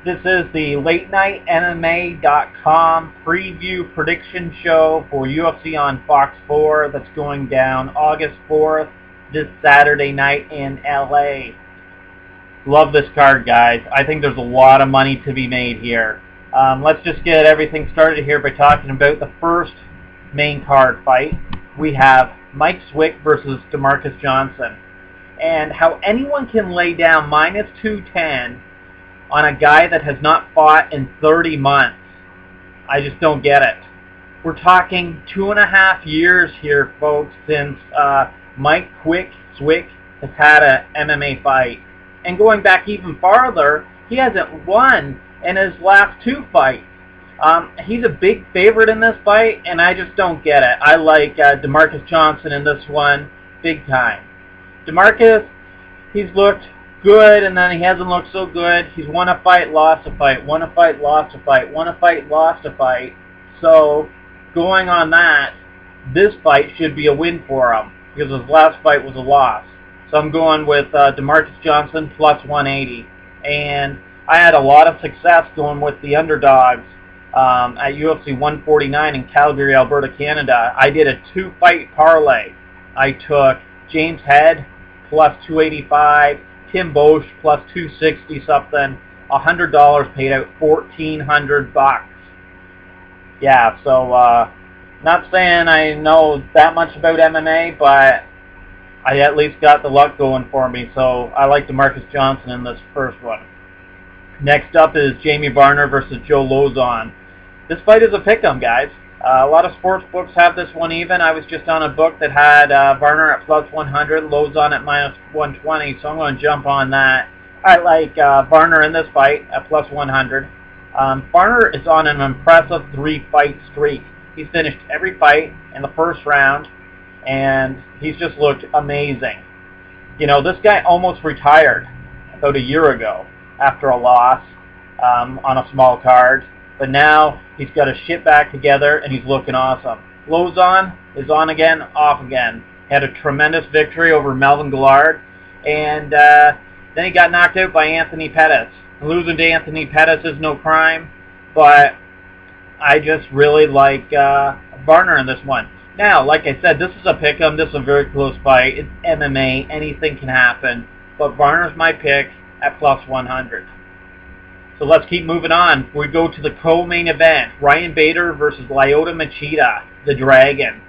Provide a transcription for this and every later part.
This is the LateNightMMA.com preview prediction show for UFC on Fox 4 that's going down August 4th, this Saturday night in LA. Love this card, guys. I think there's a lot of money to be made here. Let's just get everything started here by talking about the first main card fight. We have Mike Swick versus DaMarques Johnson. And how anyone can lay down minus 210 on a guy that has not fought in 30 months. I just don't get it. We're talking 2.5 years here, folks, since Mike Swick has had an MMA fight. And going back even farther, he hasn't won in his last 2 fights. He's a big favorite in this fight, and I just don't get it. I like DaMarques Johnson in this one big time. DaMarques, he's looked good, and then he hasn't looked so good. He's won a fight, lost a fight, won a fight, lost a fight, won a fight, lost a fight. So, going on that, this fight should be a win for him, because his last fight was a loss. So I'm going with DaMarques Johnson plus 180. And I had a lot of success going with the underdogs at UFC 149 in Calgary, Alberta, Canada. I did a 2-fight parlay. I took James Head plus 285, Tim Bosch plus 260 something, $100 paid out $1,400. Yeah, so not saying I know that much about MMA, but I at least got the luck going for me. So I like DaMarques Johnson in this first one. Next up is Jamie Varner versus Joe Lauzon. This fight is a pick'em, guys. A lot of sports books have this one even. I was just on a book that had Varner at plus 100, Lauzon at minus 120, so I'm going to jump on that. I like Varner in this fight at plus 100. Varner is on an impressive 3-fight streak. He's finished every fight in the first round, and he's just looked amazing. You know, this guy almost retired about a year ago after a loss on a small card. But now he's got his shit back together, and he's looking awesome. Lauzon is on again, off again. Had a tremendous victory over Melvin Guillard, and then he got knocked out by Anthony Pettis. Losing to Anthony Pettis is no crime, but I just really like Varner in this one. Now, like I said, this is a pick'em. This is a very close fight. It's MMA. Anything can happen. But Varner's my pick at plus 100. So let's keep moving on. We go to the co-main event. Ryan Bader versus Lyoto Machida, the Dragon.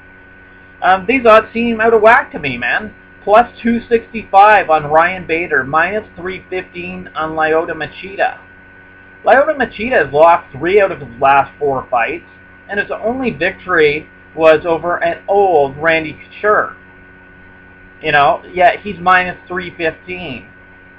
These odds seem out of whack to me, man. Plus 265 on Ryan Bader, minus 315 on Lyoto Machida. Lyoto Machida has lost 3 out of his last 4 fights, and his only victory was over an old Randy Couture. You know, yet he's minus 315.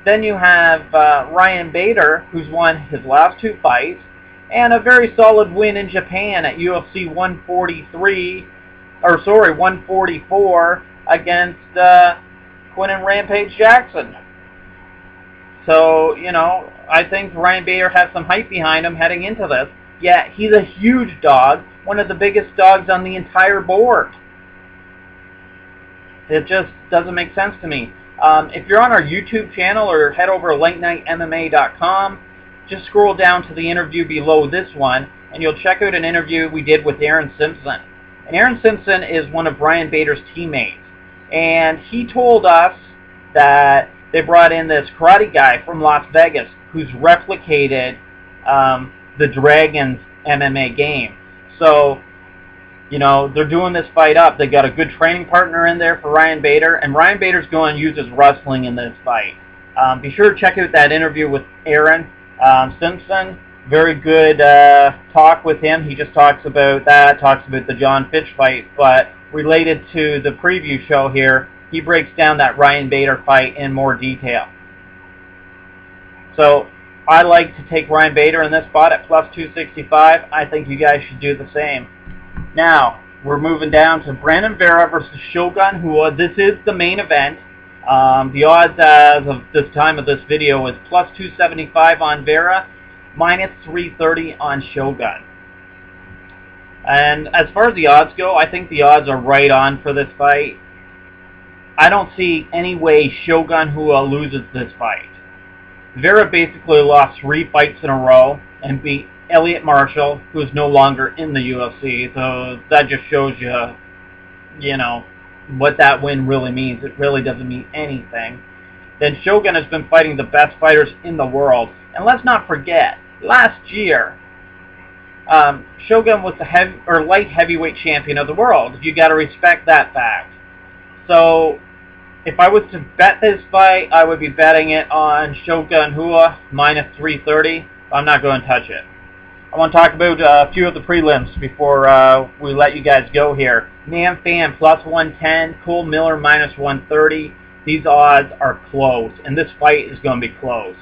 Then you have Ryan Bader, who's won his last 2 fights, and a very solid win in Japan at UFC 144 against Quinton Rampage Jackson. So, you know, I think Ryan Bader has some hype behind him heading into this. Yet he's a huge dog, one of the biggest dogs on the entire board. It just doesn't make sense to me. If you're on our YouTube channel or head over to LateNightMMA.com, just scroll down to the interview below this one, and you'll check out an interview we did with Aaron Simpson. And Aaron Simpson is one of Ryan Bader's teammates. And he told us that they brought in this karate guy from Las Vegas who's replicated the Dragon's MMA game. So, you know, they're doing this fight up. They got a good training partner in there for Ryan Bader, and Ryan Bader's going to use his wrestling in this fight. Be sure to check out that interview with Aaron Simpson. Very good talk with him. He just talks about that, talks about the John Fitch fight, but related to the preview show here, he breaks down that Ryan Bader fight in more detail. So I like to take Ryan Bader in this spot at plus 265. I think you guys should do the same. Now, we're moving down to Brandon Vera versus Shogun, this is the main event. The odds as of this time of this video is plus 275 on Vera, minus 330 on Shogun. And as far as the odds go, I think the odds are right on for this fight. I don't see any way Shogun loses this fight. Vera basically lost 3 fights in a row and beat Elliot Marshall, who is no longer in the UFC. So that just shows you, you know, what that win really means. It really doesn't mean anything. Then Shogun has been fighting the best fighters in the world. And let's not forget, last year, Shogun was the light heavyweight champion of the world. You got to respect that fact. So, if I was to bet this fight, I would be betting it on Shogun Hua minus 330. I'm not going to touch it. I want to talk about a few of the prelims before we let you guys go here. Phan plus 110, Cole Miller minus 130. These odds are close, and this fight is going to be close.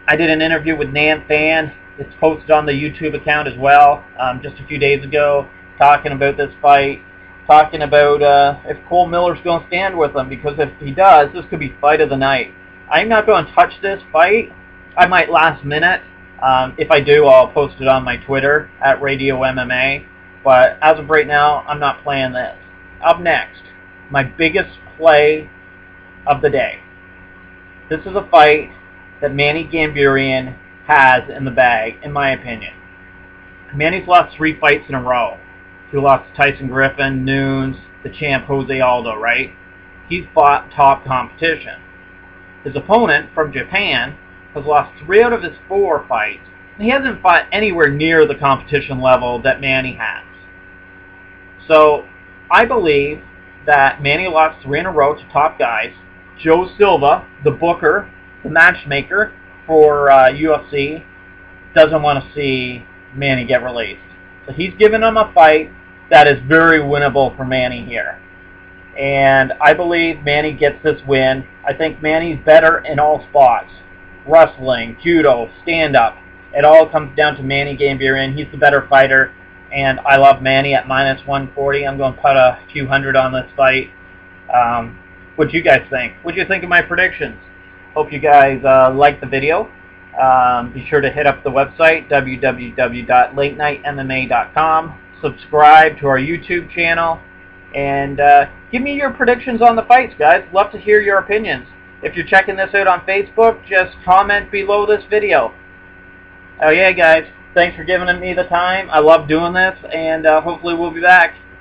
I did an interview with Phan. It's posted on the YouTube account as well, just a few days ago, talking about this fight, talking about if Cole Miller's going to stand with him, because if he does, this could be fight of the night. I'm not going to touch this fight. I might last minute. If I do, I'll post it on my Twitter at Radio MMA. But as of right now, I'm not playing this. Up next, my biggest play of the day. This is a fight that Manny Gamburyan has in the bag, in my opinion. Manny's lost 3 fights in a row. He lost to Tyson Griffin, Nunes, the champ Jose Aldo, right? He's fought top competition. His opponent from Japan has lost 3 out of his 4 fights. And he hasn't fought anywhere near the competition level that Manny has. So, I believe that Manny lost 3 in a row to top guys. Joe Silva, the booker, the matchmaker for UFC, doesn't want to see Manny get released. So he's giving him a fight that is very winnable for Manny here. And I believe Manny gets this win. I think Manny's better in all spots. Wrestling, judo, stand-up. It all comes down to Manny Gamburyan. He's the better fighter. And I love Manny at minus 140. I'm going to put a few hundred on this fight. What do you guys think? What do you think of my predictions? Hope you guys liked the video. Be sure to hit up the website, www.latenightmma.com. Subscribe to our YouTube channel. And give me your predictions on the fights, guys. Love to hear your opinions. If you're checking this out on Facebook, just comment below this video. Oh yeah, guys. Thanks for giving me the time. I love doing this. And hopefully we'll be back.